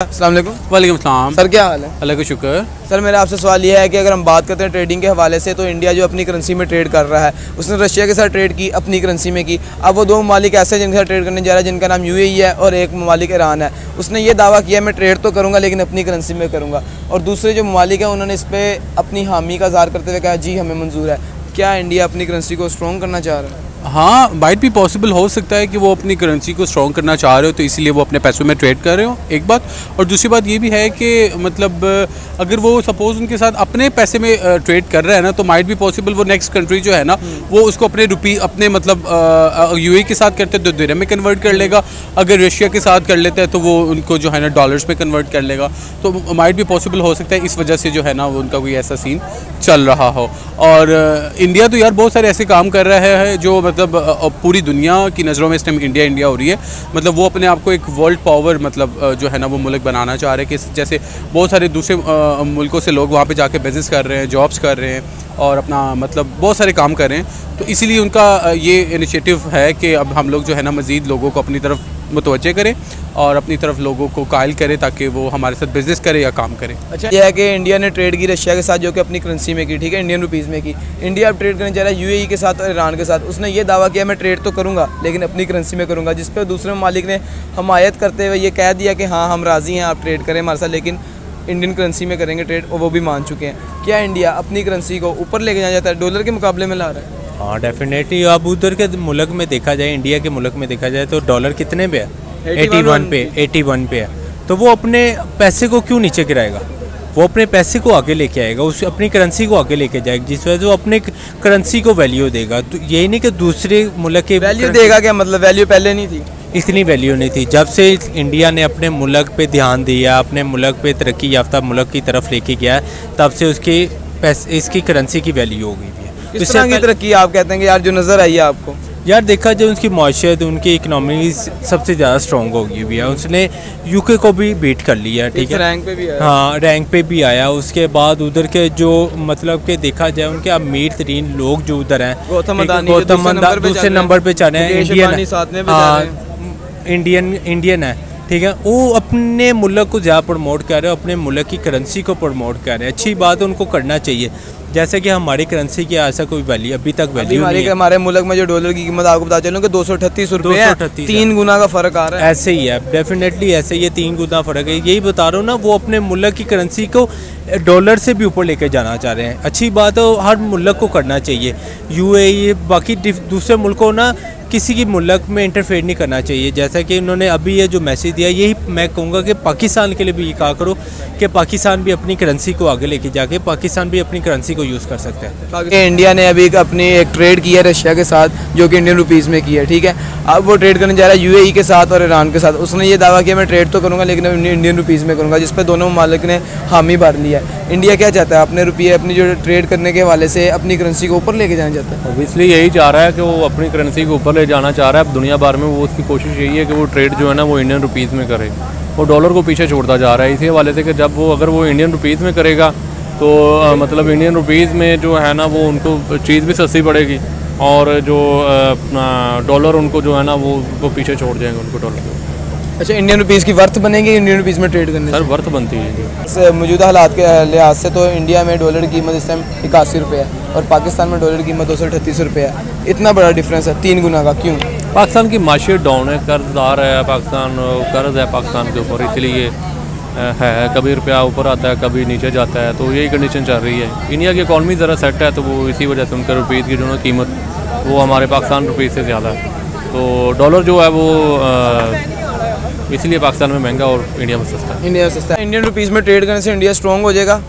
अस्सलाम वालेकुम। वालेकुम सलाम। सर क्या हाल है? अल्लाह का शुक्र। सर मेरा आपसे सवाल यह है कि अगर हम बात करते हैं ट्रेडिंग के हवाले से, तो इंडिया जो अपनी करेंसी में ट्रेड कर रहा है, उसने रशिया के साथ ट्रेड की, अपनी करेंसी में की। अब वो दो ममालिक ऐसे हैं जिनके साथ ट्रेड करने जा रहा है, जिनका नाम UAE है और एक ममालिक ईरान है। उसने ये दावा किया मैं ट्रेड तो करूँगा लेकिन अपनी करेंसी में करूँगा, और दूसरे जो ममालिक हैं उन्होंने इस पर अपनी हामी का इज़हार करते हुए कहा जी हमें मंजूर है। क्या इंडिया अपनी करेंसी को स्ट्रॉन्ग करना चाह रहा है? हाँ, माइट भी पॉसिबल हो सकता है कि वो अपनी करेंसी को स्ट्रॉन्ग करना चाह रहे हो, तो इसीलिए वो अपने पैसों में ट्रेड कर रहे हो, एक बात। और दूसरी बात ये भी है कि मतलब अगर वो सपोज़ उनके साथ अपने पैसे में ट्रेड कर रहा है ना, तो माइट भी पॉसिबल वो नेक्स्ट कंट्री जो है ना, वो उसको अपने रुपी अपने मतलब UAE के साथ करते तो दिरहम में कन्वर्ट कर लेगा, अगर रशिया के साथ कर लेता है तो वो उनको जो है ना डॉलर्स में कन्वर्ट कर लेगा। तो माइट भी पॉसिबल हो सकता है इस वजह से जो है ना वो उनका कोई ऐसा सीन चल रहा हो। और इंडिया तो यार बहुत सारे ऐसे काम कर रहा है जो मतलब पूरी दुनिया की नज़रों में इस टाइम इंडिया हो रही है। मतलब वो अपने आप को एक वर्ल्ड पावर मतलब जो है ना वो मुल्क बनाना चाह रहे हैं, कि जैसे बहुत सारे दूसरे मुल्कों से लोग वहाँ पे जाके बिज़नेस कर रहे हैं, जॉब्स कर रहे हैं और अपना मतलब बहुत सारे काम कर रहे हैं। तो इसीलिए उनका ये इनिशिएटिव है कि अब हम लोग जो है ना मज़ीद लोगों को अपनी तरफ मुतवज्जे करें और अपनी तरफ लोगों को कायल करें ताकि वो हमारे साथ बिज़नेस करे या काम करे। अच्छा, यह है कि इंडिया ने ट्रेड की रशिया के साथ जो कि अपनी करेंसी में की, ठीक है, इंडियन रुपीज़ में की। इंडिया अब ट्रेड करने जा रहा है UAE के साथ और ईरान के साथ। उसने ये दावा किया मैं ट्रेड तो करूँगा लेकिन अपनी करेंसी में करूँगा, जिस पर दूसरे मालिक ने हमायत करते हुए ये कह दिया कि हाँ हम राज़ी हैं आप ट्रेड करें हमारे साथ, लेकिन इंडियन करेंसी में करेंगे ट्रेड, और वो भी मान चुके हैं। क्या इंडिया अपनी करेंसी को ऊपर लेके जाना चाहता है, डॉलर के मुकाबले में ला रहा है? हाँ डेफिनेटली। अब उधर के मुल्क में देखा जाए, इंडिया के मुल्क में देखा जाए तो डॉलर कितने पे है? 81 पे है। तो वो अपने पैसे को क्यों नीचे गिराएगा? वो अपने पैसे को आगे लेके आएगा, उस अपनी करेंसी को आगे लेके जाएगा, जिस वजह से वो अपने करेंसी को वैल्यू देगा। तो यही नहीं कि दूसरे मुल्क के वैल्यू देगा, क्या मतलब वैल्यू पहले नहीं थी? इतनी वैल्यू नहीं थी। जब से इंडिया ने अपने मुल्क पे ध्यान दिया, अपने मुल्क पे तरक्की याफ्ता मुल्क की तरफ लेके गया, तब से उसके पैसे इसकी करेंसी की वैल्यू हो गई है। किस तरह की तरक्की आप कहते हैं कि यार जो नज़र आई है आपको? यार देखा जाए उनकी माशियत, उनकी इकनॉमी सबसे ज़्यादा स्ट्रॉन्ग हो गई हुई है। उसने UK को भी बीट कर लिया, ठीक है, रैंक पे भी आया। हाँ रैंक पे भी आया। उसके बाद उधर के जो मतलब के देखा जाए उनके अमीर तरीन लोग जो उधर हैं, गौतम अदानी दूसरे नंबर पे चल रहे हैं, इंडियन है, ठीक है। वो अपने मुल्क को ज़्यादा प्रमोट कर रहे हैं, अपने मुल्क की करेंसी को प्रमोट कर रहे हैं। अच्छी बात है, उनको करना चाहिए। जैसे कि हमारी करेंसी की ऐसा कोई वैल्यू अभी तक वैल्यू नहीं है। हमारे मुल्क में जो डॉलर की कीमत आपको बता चलूँ कि 238 रुपये है, 3 गुना का फ़र्क आ रहा है। ऐसे ही है, डेफिनेटली ऐसे ही है, 3 गुना फ़र्क है। यही बता रहा हूँ ना, वो अपने मुल्क की करेंसी को डॉलर से भी ऊपर लेके जाना चाह रहे हैं। अच्छी बात है, हर मुल्क को करना चाहिए। UAE बाकी दूसरे मुल्कों ना किसी की मुल्क में इंटरफेयर नहीं करना चाहिए। जैसा कि उन्होंने अभी ये जो मैसेज दिया, यही मैं कहूँगा कि पाकिस्तान के लिए भी ये कहा करो कि पाकिस्तान भी अपनी करेंसी को आगे लेके जाके पाकिस्तान भी अपनी करेंसी को यूज़ कर सकता है। इंडिया ने अभी अपनी एक ट्रेड की है रशिया के साथ, जो कि इंडियन रुपीज़ में की है, ठीक है। अब वो ट्रेड करने जा रहा है UAE के साथ और ईरान के साथ। उसने ये दावा किया मैं ट्रेड तो करूँगा लेकिन इंडियन रुपीज़ में करूँगा, जिस पर दोनों मालिक ने हामी भर लिया है। इंडिया क्या चाहता है? अपने रुपये अपनी जो ट्रेड करने के हवाले से अपनी करेंसी को ऊपर लेके जाना चाहता है। ऑब्वियसली यही चाह रहा है कि वो अपनी करेंसी को ऊपर ले जाना चाह रहा है। अब दुनिया भर में वो उसकी कोशिश यही है कि वो ट्रेड जो है ना वो इंडियन रुपीज़ में करे। वो डॉलर को पीछे छोड़ता जा रहा है इसी हवाले से कि जब वो अगर वो इंडियन रुपीज़ में करेगा तो मतलब इंडियन रुपीज़ में जो है ना वो उनको चीज़ भी सस्ती पड़ेगी, और जो डॉलर उनको जो है ना वो पीछे छोड़ जाएंगे उनको डॉलर को। अच्छा, इंडियन रुपीज़ की वर्थ बनेगी इंडियन रुपीज़ में ट्रेड करने? सर वर्थ बनती है। मौजूदा हालात के लिहाज से तो इंडिया में डॉलर की कीमत इस टाइम 81 रुपये है और पाकिस्तान में डॉलर की कीमत 238 रुपये है। इतना बड़ा डिफरेंस है, 3 गुना का। क्यों? पाकिस्तान की माशियत डाउन है, कर्जदार है पाकिस्तान, कर्ज है पाकिस्तान के ऊपर, इसलिए है कभी रुपया ऊपर आता है कभी नीचे जाता है, तो यही कंडीशन चल रही है। इंडिया की इकॉनमी ज़रा सेट है, तो वो इसी वजह से उनका रुपये की जो कीमत वो हमारे पाकिस्तान रुपये से ज़्यादा है। तो डॉलर जो है वो इसलिए पाकिस्तान में महंगा और इंडिया में सस्ता है। इंडिया में सस्ता है। इंडियन रुपीज़ में ट्रेड करने से इंडिया स्ट्रॉन्ग हो जाएगा?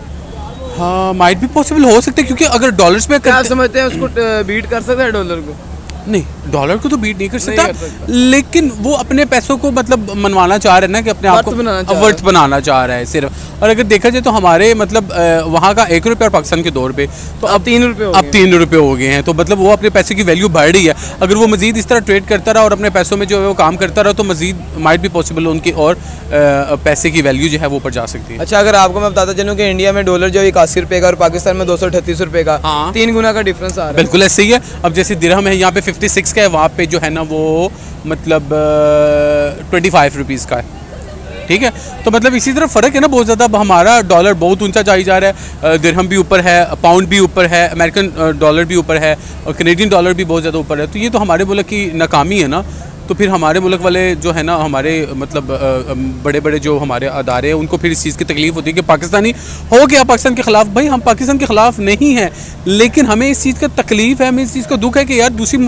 हाँ, माइट भी पॉसिबल हो सकता है, क्योंकि अगर डॉलर्स में क्या समझते हैं उसको बीट कर सकता है डॉलर को? नहीं, डॉलर को तो बीट नहीं कर सकता, लेकिन वो अपने पैसों को मतलब मनवाना चाह रहे हैं ना, कि अपने आप को वर्थ बनाना चाह रहा है सिर्फ। और अगर देखा जाए तो हमारे मतलब वहाँ का 1 रुपये और पाकिस्तान के 2 रुपये, तो अब 3 रुपये हो गए हैं। तो मतलब वो अपने पैसे की वैल्यू बढ़ रही है। अगर वो मजीद इस तरह ट्रेड करता रहा और अपने पैसों में जो है वो काम करता रहा, तो मजीद माइट भी पॉसिबल उनकी और पैसे की वैल्यू जो है वो ऊपर जा सकती है। अच्छा, अगर आपको मैं बताता चलूँ कि इंडिया में डॉलर जो 81 रुपये का और पाकिस्तान में 238 रुपये का, 3 गुना का डिफरेंस आ रहा है। बिल्कुल ऐसे ही है। अब जैसे दिरहम है यहाँ पे 56 का है, वहाँ पे जो है ना वो मतलब 25 रुपीज़ का है। ठीक है। तो मतलब इसी तरह फ़र्क है ना बहुत ज़्यादा। अब हमारा डॉलर बहुत ऊंचा जाई जा रहा है, दिरहम भी ऊपर है, पाउंड भी ऊपर है, अमेरिकन डॉलर भी ऊपर है और कैनेडियन डॉलर भी बहुत ज़्यादा ऊपर है। तो ये तो हमारे मुल्क की नाकामी है ना। तो फिर हमारे मुल्क वाले जो है ना, हमारे मतलब बड़े बड़े जो हमारे अदारे हैं, उनको फिर इस चीज़ की तकलीफ़ होती है कि पाकिस्तानी हो गया पाकिस्तान के ख़िलाफ़। भाई हम पाकिस्तान के ख़िलाफ़ नहीं हैं, लेकिन हमें इस चीज़ का तकलीफ़ है, हमें इस चीज़ का दुख है कि यार दूसरी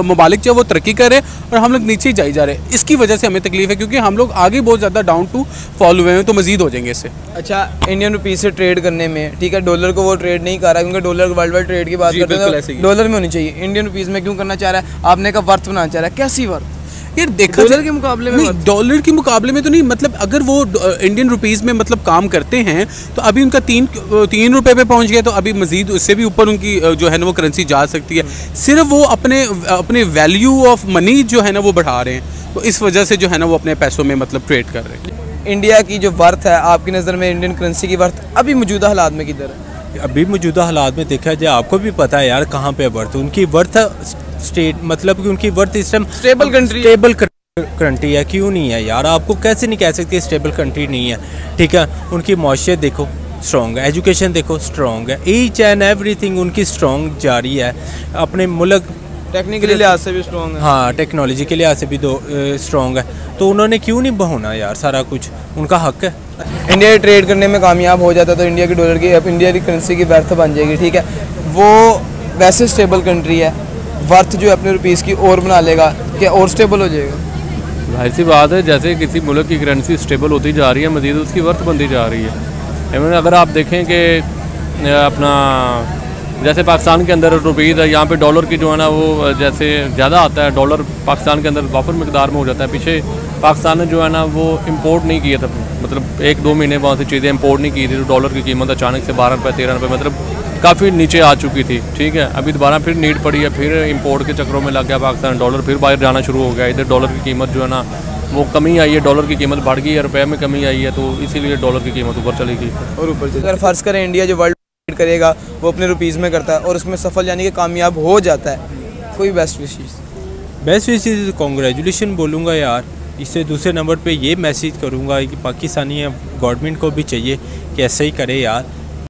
ममालिक जो है वो तरक्की कर रहे हैं और हम लोग नीचे ही जाई जा रहे हैं। इसकी वजह से हमें तकलीफ़ है, क्योंकि हम लोग आगे बहुत ज़्यादा डाउन टू फॉल हुए हैं, तो मज़ीद हो जाएंगे इससे। अच्छा, इंडियन रुपीज़ से ट्रेड करने में, ठीक है, डॉलर को वो ट्रेड नहीं कर रहा, क्योंकि डॉलर वर्ल्ड वाइड ट्रेड की बात करते हैं तो डॉलर में होनी चाहिए। इंडियन रुपीज़ में क्यों करना चाह रहा है? आपने कहा वर्थ बनाना चाह रहा है, कैसी वर्थ? यार देखा डॉलर के मुकाबले में, नहीं डॉलर के मुकाबले में तो नहीं, मतलब अगर वो इंडियन रुपीज़ में मतलब काम करते हैं तो अभी उनका 3 रुपये पे पहुंच गया, तो अभी मज़ीद उससे भी ऊपर उनकी जो है ना वो करेंसी जा सकती है। सिर्फ वो अपने वैल्यू ऑफ मनी जो है ना वो बढ़ा रहे हैं, तो इस वजह से जो है ना वो अपने पैसों में मतलब ट्रेड कर रहे हैं। इंडिया की जो वर्थ है आपकी नज़र में, इंडियन करेंसी की वर्थ अभी मौजूदा हालात में किधर है? अभी मौजूदा हालात में देखा जाए, आपको भी पता है यार कहाँ पे वर्थ, उनकी वर्थ स्टेट, मतलब कि उनकी वर्थ इस time stable country, stable country है। क्यों नहीं है यार? आपको कैसे नहीं कह सकते स्टेबल कंट्री नहीं है? ठीक है, उनकी मौशियत देखो स्ट्रॉन्ग है, एजुकेशन देखो स्ट्रॉन्ग है, ईच एंड एवरीथिंग उनकी स्ट्रॉन्ग जारी है। अपने मुल्क टेक्निकली लिहाज से भी स्ट्रॉन्ग है, हाँ टेक्नोलॉजी के लिहाज से भी स्ट्रॉन्ग है, तो उन्होंने क्यों नहीं बहोना यार? सारा कुछ उनका हक है। इंडिया ट्रेड करने में कामयाब हो जाता तो इंडिया की डॉलर की, इंडिया की करेंसी की वर्थ बन जाएगी, ठीक है। वो वैसे स्टेबल कंट्री है, वर्थ जो है अपने रुपीज़ की और बना लेगा, क्या और स्टेबल हो जाएगा? जाहिर सी बात है, जैसे किसी मुल्क की करेंसी स्टेबल होती जा रही है, मज़ीद उसकी वर्थ बनती जा रही है। अगर आप देखें कि अपना जैसे पाकिस्तान के अंदर रुपीज़ है, यहाँ पे डॉलर की जो है ना वो जैसे ज़्यादा आता है, डॉलर पाकिस्तान के अंदर वाफर मकदार में हो जाता है। पीछे पाकिस्तान ने जो है ना वो इम्पोर्ट नहीं किया था, मतलब 1-2 महीने वहाँ से चीज़ें इम्पोर्ट नहीं की थी, तो डॉलर की कीमत अचानक से 12 रुपये 13 रुपये मतलब काफ़ी नीचे आ चुकी थी, ठीक है। अभी दोबारा फिर नीड पड़ी है, फिर इंपोर्ट के चक्करों में लग गया पाकिस्तान, डॉलर फिर बाहर जाना शुरू हो गया। इधर डॉलर की कीमत जो है ना वो कमी आई है, डॉलर की कीमत बढ़ गई है, रुपये में कमी आई है, तो इसीलिए डॉलर की कीमत ऊपर चली गई और ऊपर से। अगर फ़र्ज़ करें इंडिया जो वर्ल्ड ट्रेड करेगा वो अपने रुपीज़ में करता है और उसमें सफल यानी कि कामयाब हो जाता है, कोई बेस्ट विशेज़ कॉन्ग्रेचुलेशन बोलूँगा यार। इससे दूसरे नंबर पे ये मैसेज करूँगा कि पाकिस्तानी गवर्नमेंट को भी चाहिए कि ऐसा ही करे यार।